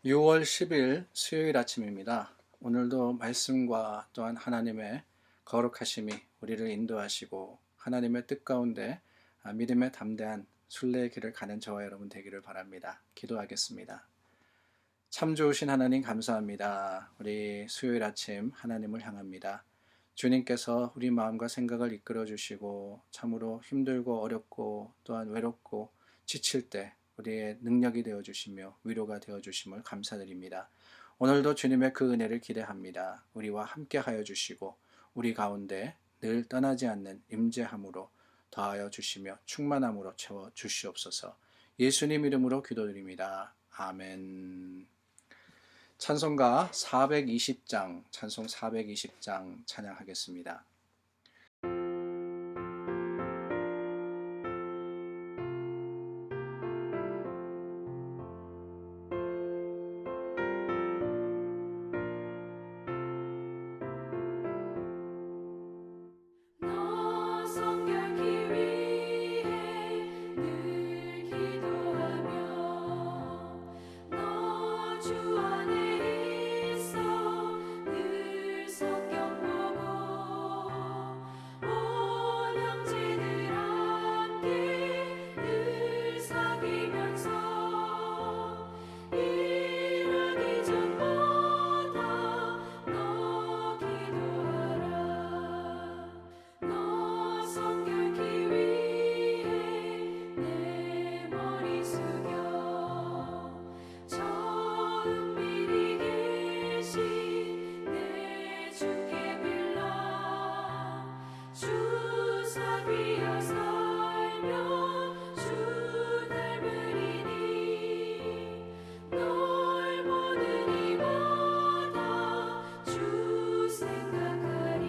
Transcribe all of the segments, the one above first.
6월 10일 수요일 아침입니다. 오늘도 말씀과 또한 하나님의 거룩하심이 우리를 인도하시고 하나님의 뜻 가운데 믿음의 담대한 순례의 길을 가는 저와 여러분 되기를 바랍니다. 기도하겠습니다. 참 좋으신 하나님 감사합니다. 우리 수요일 아침 하나님을 향합니다. 주님께서 우리 마음과 생각을 이끌어 주시고 참으로 힘들고 어렵고 또한 외롭고 지칠 때 우리의 능력이 되어 주시며 위로가 되어 주심을 감사드립니다. 오늘도 주님의 그 은혜를 기대합니다. 우리와 함께 하여 주시고 우리 가운데 늘 떠나지 않는 임재함으로 더하여 주시며 충만함으로 채워 주시옵소서. 예수님 이름으로 기도드립니다. 아멘. 찬송가 420장, 찬송 420장 찬양하겠습니다. 너 성결케 위해 늘 기도하며 너 주 안에 있어 늘 성경 보고 온 형제들 함께 늘 사귀면서 일하기 전보다 너 기도하라. 너 성결케 위해 내 머리 숙여 저 은밀히 계신 내 주께 빌라 주 사귀어 살면 주 닮으리니 널 보는 이마다 주 생각하리.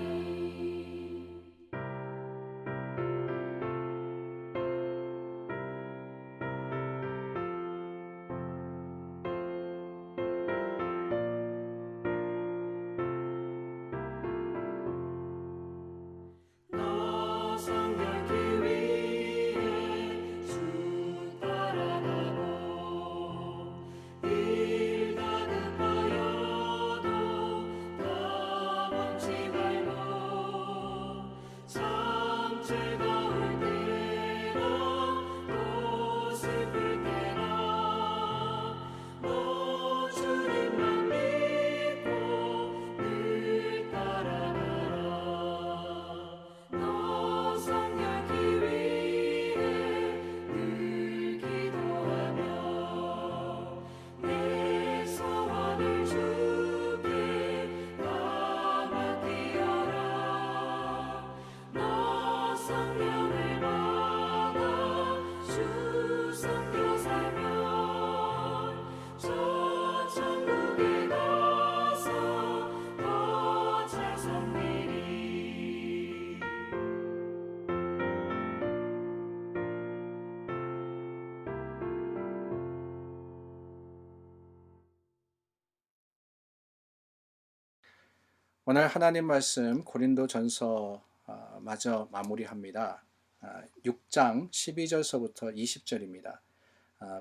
너 성결케 위해 주 따라가고 일 다급하여도 다 멈지 말고 참 즐거울 때나 또 슬플 때나 너 주님만 믿고 늘 따라가라. 너 성결케 위해 늘 기도하며 내 소원을 주께 다 맡기어라. 너 성령을 받아 주 섬겨 살면 저 천국에 가서 더 잘 섬기리. 오늘 하나님 말씀 고린도전서 마저 마무리합니다. 6장 12절서부터 20절입니다.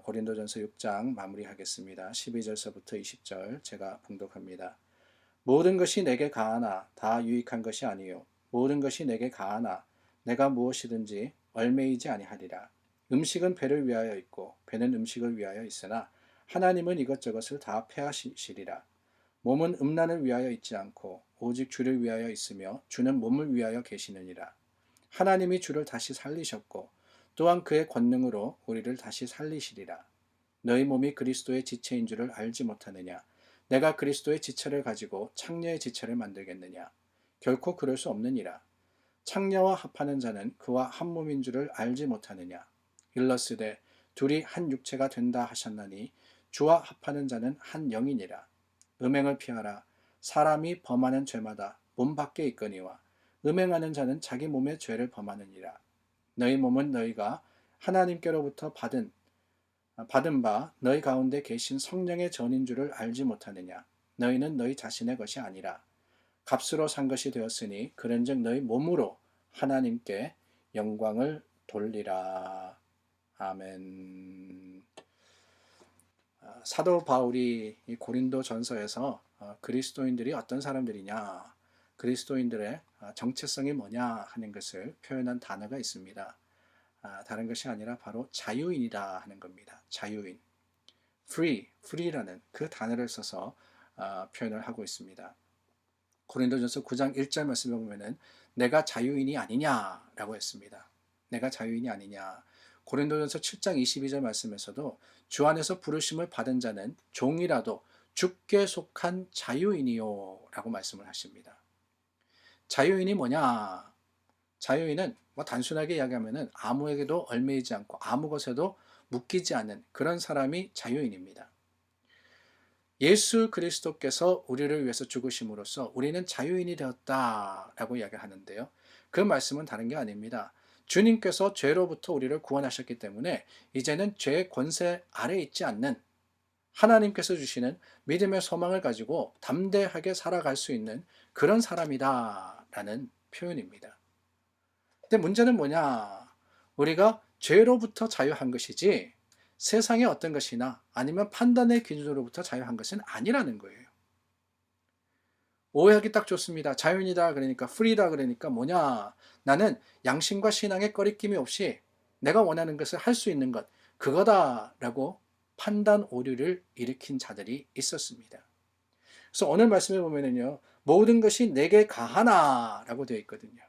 고린도전서 6장 마무리하겠습니다. 12절서부터 20절 제가 봉독합니다. 모든 것이 내게 가하나 다 유익한 것이 아니요 모든 것이 내게 가하나 내가 무엇이든지 얼매이지 아니하리라. 음식은 배를 위하여 있고 배는 음식을 위하여 있으나 하나님은 이것저것을 다 패하시리라. 몸은 음란을 위하여 있지 않고 오직 주를 위하여 있으며 주는 몸을 위하여 계시느니라. 하나님이 주를 다시 살리셨고 또한 그의 권능으로 우리를 다시 살리시리라. 너희 몸이 그리스도의 지체인 줄을 알지 못하느냐? 내가 그리스도의 지체를 가지고 창녀의 지체를 만들겠느냐? 결코 그럴 수 없느니라. 창녀와 합하는 자는 그와 한 몸인 줄을 알지 못하느냐? 일러스되 둘이 한 육체가 된다 하셨나니 주와 합하는 자는 한 영이니라. 음행을 피하라. 사람이 범하는 죄마다 몸 밖에 있거니와 음행하는 자는 자기 몸의 죄를 범하느니라. 너희 몸은 너희가 하나님께로부터 받은 바 너희 가운데 계신 성령의 전인 줄을 알지 못하느냐. 너희는 너희 자신의 것이 아니라 값으로 산 것이 되었으니 그런즉 너희 몸으로 하나님께 영광을 돌리라. 아멘. 사도 바울이 이 고린도 전서에서 그리스도인들이 어떤 사람들이냐, 그리스도인들의 정체성이 뭐냐 하는 것을 표현한 단어가 있습니다. 다른 것이 아니라 바로 자유인이라 하는 겁니다. 자유인. free라는 그 단어를 써서 표현을 하고 있습니다. 고린도전서 9장 1절 말씀에 보면은 내가 자유인이 아니냐라고 했습니다. 내가 자유인이 아니냐. 고린도전서 7장 22절 말씀에서도 주 안에서 부르심을 받은 자는 종이라도 주께 속한 자유인이요 라고 말씀을 하십니다. 자유인이 뭐냐? 자유인은 뭐 단순하게 이야기하면은 아무에게도 얽매이지 않고 아무 것에도 묶이지 않는 그런 사람이 자유인입니다. 예수 그리스도께서 우리를 위해서 죽으심으로써 우리는 자유인이 되었다라고 이야기하는데요. 그 말씀은 다른 게 아닙니다. 주님께서 죄로부터 우리를 구원하셨기 때문에 이제는 죄의 권세 아래 있지 않는 하나님께서 주시는 믿음의 소망을 가지고 담대하게 살아갈 수 있는 그런 사람이다라는 표현입니다. 근데 문제는 뭐냐? 우리가 죄로부터 자유한 것이지 세상의 어떤 것이나 아니면 판단의 기준으로부터 자유한 것은 아니라는 거예요. 오해하기 딱 좋습니다. 자유인이다 그러니까 프리다 그러니까 뭐냐? 나는 양심과 신앙에 꺼리낌이 없이 내가 원하는 것을 할 수 있는 것 그거다라고 판단 오류를 일으킨 자들이 있었습니다. 그래서 오늘 말씀에 보면은요. 모든 것이 내게 가하나라고 되어 있거든요.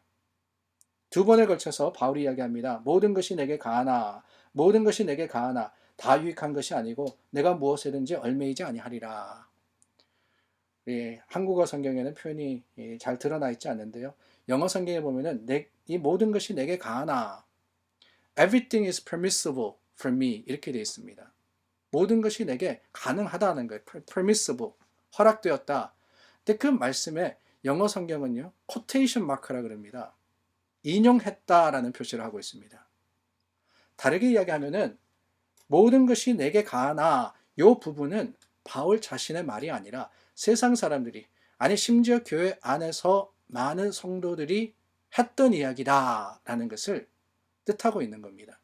두 번에 걸쳐서 바울이 이야기합니다. 모든 것이 내게 가하나, 모든 것이 내게 가하나, 다 유익한 것이 아니고 내가 무엇이든지 얽매이지 아니하리라. 예, 한국어 성경에는 표현이 잘 드러나 있지 않는데요. 영어 성경에 보면은 이 모든 것이 내게 가하나, everything is permissible for me 이렇게 되어 있습니다. 모든 것이 내게 가능하다는 거예요. permissible, 허락되었다. 근데 그 말씀에 영어 성경은요, quotation mark라 그럽니다. 인용했다라는 표시를 하고 있습니다. 다르게 이야기하면은 모든 것이 내게 가하나 이 부분은 바울 자신의 말이 아니라 세상 사람들이 아니 심지어 교회 안에서 많은 성도들이 했던 이야기다라는 것을 뜻하고 있는 겁니다.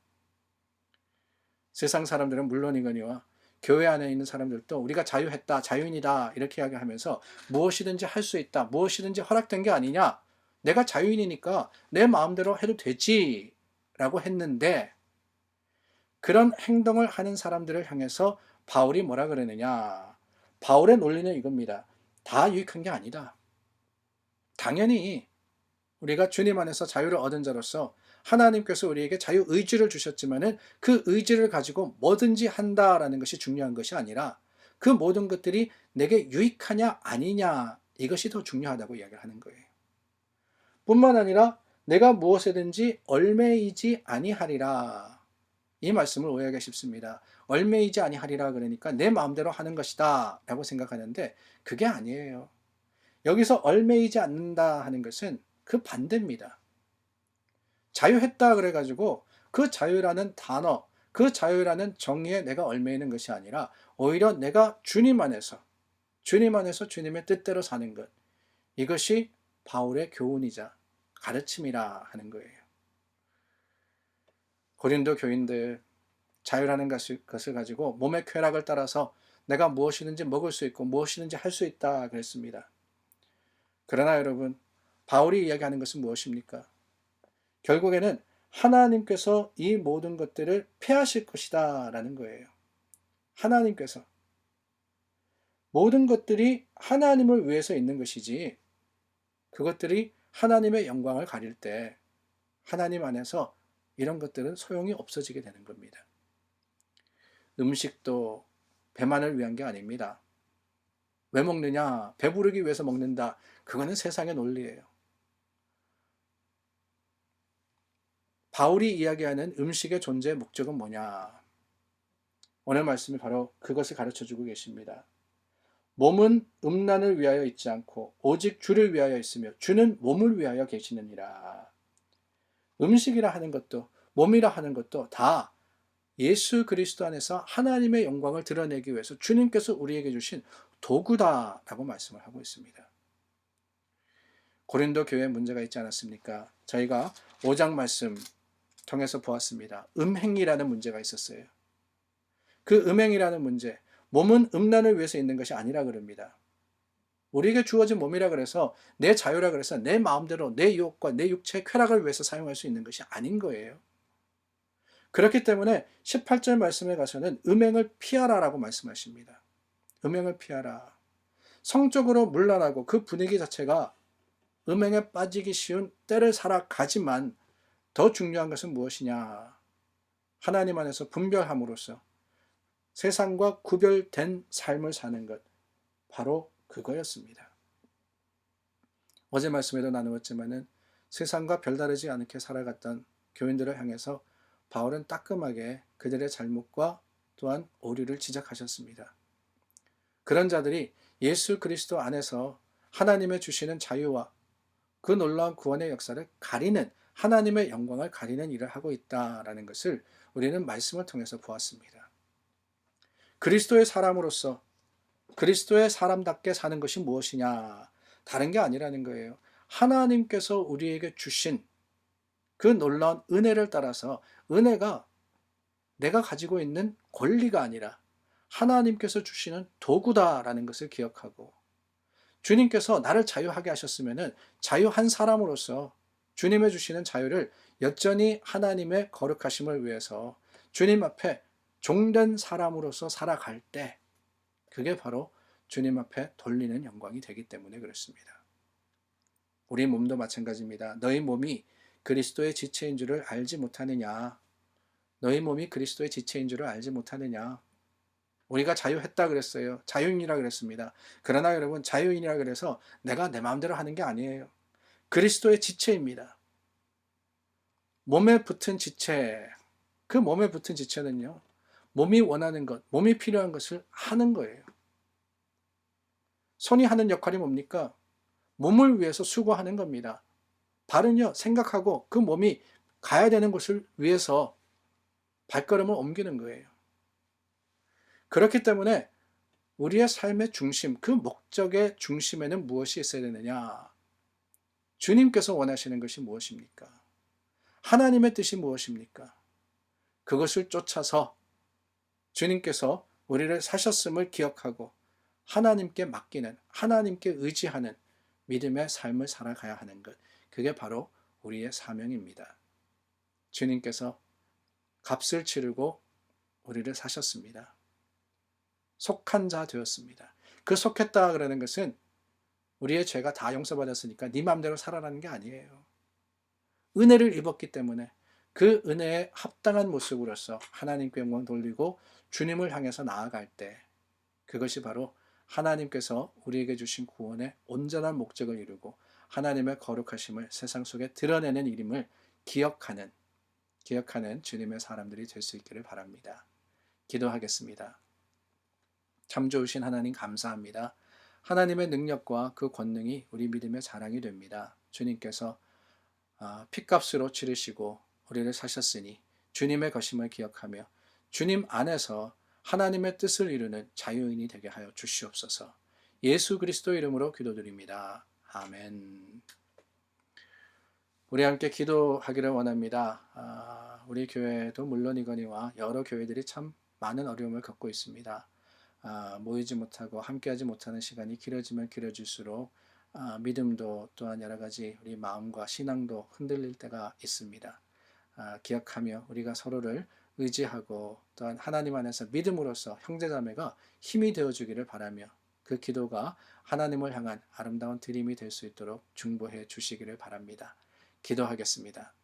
세상 사람들은 물론이거니와 교회 안에 있는 사람들도 우리가 자유했다, 자유인이다 이렇게 이야기하면서 무엇이든지 할 수 있다, 무엇이든지 허락된 게 아니냐, 내가 자유인이니까 내 마음대로 해도 되지 라고 했는데 그런 행동을 하는 사람들을 향해서 바울이 뭐라 그러느냐. 바울의 논리는 이겁니다. 다 유익한 게 아니다. 당연히 우리가 주님 안에서 자유를 얻은 자로서 하나님께서 우리에게 자유의지를 주셨지만은 그 의지를 가지고 뭐든지 한다라는 것이 중요한 것이 아니라 그 모든 것들이 내게 유익하냐 아니냐 이것이 더 중요하다고 이야기하는 거예요. 뿐만 아니라 내가 무엇에든지 얽매이지 아니하리라. 이 말씀을 오해하기 쉽습니다. 얽매이지 아니하리라 그러니까 내 마음대로 하는 것이다 라고 생각하는데 그게 아니에요. 여기서 얽매이지 않는다 하는 것은 그 반대입니다. 자유했다 그래가지고 그 자유라는 단어, 그 자유라는 정의에 내가 얽매이는 것이 아니라 오히려 내가 주님 안에서 주님의 뜻대로 사는 것, 이것이 바울의 교훈이자 가르침이라 하는 거예요. 고린도 교인들 자유라는 것을 가지고 몸의 쾌락을 따라서 내가 무엇이든지 먹을 수 있고 무엇이든지 할 수 있다 그랬습니다. 그러나 여러분, 바울이 이야기하는 것은 무엇입니까? 결국에는 하나님께서 이 모든 것들을 폐하실 것이다 라는 거예요. 하나님께서. 모든 것들이 하나님을 위해서 있는 것이지 그것들이 하나님의 영광을 가릴 때 하나님 안에서 이런 것들은 소용이 없어지게 되는 겁니다. 음식도 배만을 위한 게 아닙니다. 왜 먹느냐? 배부르기 위해서 먹는다. 그거는 세상의 논리예요. 바울이 이야기하는 음식의 존재의 목적은 뭐냐? 오늘 말씀이 바로 그것을 가르쳐주고 계십니다. 몸은 음란을 위하여 있지 않고 오직 주를 위하여 있으며 주는 몸을 위하여 계시느니라. 음식이라 하는 것도 몸이라 하는 것도 다 예수 그리스도 안에서 하나님의 영광을 드러내기 위해서 주님께서 우리에게 주신 도구다라고 말씀을 하고 있습니다. 고린도 교회에 문제가 있지 않았습니까? 저희가 5장 말씀 통해서 보았습니다. 음행이라는 문제가 있었어요. 그 음행이라는 문제, 몸은 음란을 위해서 있는 것이 아니라 그럽니다. 우리에게 주어진 몸이라 그래서 내 자유라 그래서 내 마음대로 내 유혹과 내 육체의 쾌락을 위해서 사용할 수 있는 것이 아닌 거예요. 그렇기 때문에 18절 말씀에 가서는 음행을 피하라라고 말씀하십니다. 음행을 피하라. 성적으로 문란하고 그 분위기 자체가 음행에 빠지기 쉬운 때를 살아가지만 더 중요한 것은 무엇이냐? 하나님 안에서 분별함으로써 세상과 구별된 삶을 사는 것, 바로 그거였습니다. 어제 말씀에도 나누었지만은 세상과 별다르지 않게 살아갔던 교인들을 향해서 바울은 따끔하게 그들의 잘못과 또한 오류를 지적하셨습니다. 그런 자들이 예수 그리스도 안에서 하나님의 주시는 자유와 그 놀라운 구원의 역사를 가리는, 하나님의 영광을 가리는 일을 하고 있다라는 것을 우리는 말씀을 통해서 보았습니다. 그리스도의 사람으로서 그리스도의 사람답게 사는 것이 무엇이냐? 다른 게 아니라는 거예요. 하나님께서 우리에게 주신 그 놀라운 은혜를 따라서, 은혜가 내가 가지고 있는 권리가 아니라 하나님께서 주시는 도구다라는 것을 기억하고, 주님께서 나를 자유하게 하셨으면 자유한 사람으로서 주님의 주시는 자유를 여전히 하나님의 거룩하심을 위해서 주님 앞에 종된 사람으로서 살아갈 때, 그게 바로 주님 앞에 돌리는 영광이 되기 때문에 그렇습니다. 우리 몸도 마찬가지입니다. 너희 몸이 그리스도의 지체인 줄을 알지 못하느냐? 너희 몸이 그리스도의 지체인 줄을 알지 못하느냐? 우리가 자유했다 그랬어요. 자유인이라 그랬습니다. 그러나 여러분, 자유인이라 그래서 내가 내 마음대로 하는 게 아니에요. 그리스도의 지체입니다. 몸에 붙은 지체, 그 몸에 붙은 지체는요, 몸이 원하는 것, 몸이 필요한 것을 하는 거예요. 손이 하는 역할이 뭡니까? 몸을 위해서 수고하는 겁니다. 발은요, 생각하고 그 몸이 가야 되는 곳을 위해서 발걸음을 옮기는 거예요. 그렇기 때문에 우리의 삶의 중심, 그 목적의 중심에는 무엇이 있어야 되느냐? 주님께서 원하시는 것이 무엇입니까? 하나님의 뜻이 무엇입니까? 그것을 쫓아서 주님께서 우리를 사셨음을 기억하고 하나님께 맡기는, 하나님께 의지하는 믿음의 삶을 살아가야 하는 것, 그게 바로 우리의 사명입니다. 주님께서 값을 치르고 우리를 사셨습니다. 속한 자 되었습니다. 그 속했다 그러는 것은 우리의 죄가 다 용서받았으니까 네 마음대로 살아라는 게 아니에요. 은혜를 입었기 때문에 그 은혜에 합당한 모습으로서 하나님께 영광 돌리고 주님을 향해서 나아갈 때, 그것이 바로 하나님께서 우리에게 주신 구원의 온전한 목적을 이루고 하나님의 거룩하심을 세상 속에 드러내는 일임을 기억하는 주님의 사람들이 될 수 있기를 바랍니다. 기도하겠습니다. 참 좋으신 하나님 감사합니다. 하나님의 능력과 그 권능이 우리 믿음의 자랑이 됩니다. 주님께서 핏값으로 치르시고 우리를 사셨으니 주님의 것임을 기억하며 주님 안에서 하나님의 뜻을 이루는 자유인이 되게 하여 주시옵소서. 예수 그리스도 이름으로 기도드립니다. 아멘. 우리 함께 기도하기를 원합니다. 우리 교회도 물론이거니와 여러 교회들이 참 많은 어려움을 겪고 있습니다. 모이지 못하고 함께하지 못하는 시간이 길어지면 길어질수록 믿음도 또한 여러 가지 우리 마음과 신앙도 흔들릴 때가 있습니다. 기억하며 우리가 서로를 의지하고 또한 하나님 안에서 믿음으로써 형제자매가 힘이 되어주기를 바라며 그 기도가 하나님을 향한 아름다운 드림이 될 수 있도록 중보해 주시기를 바랍니다. 기도하겠습니다.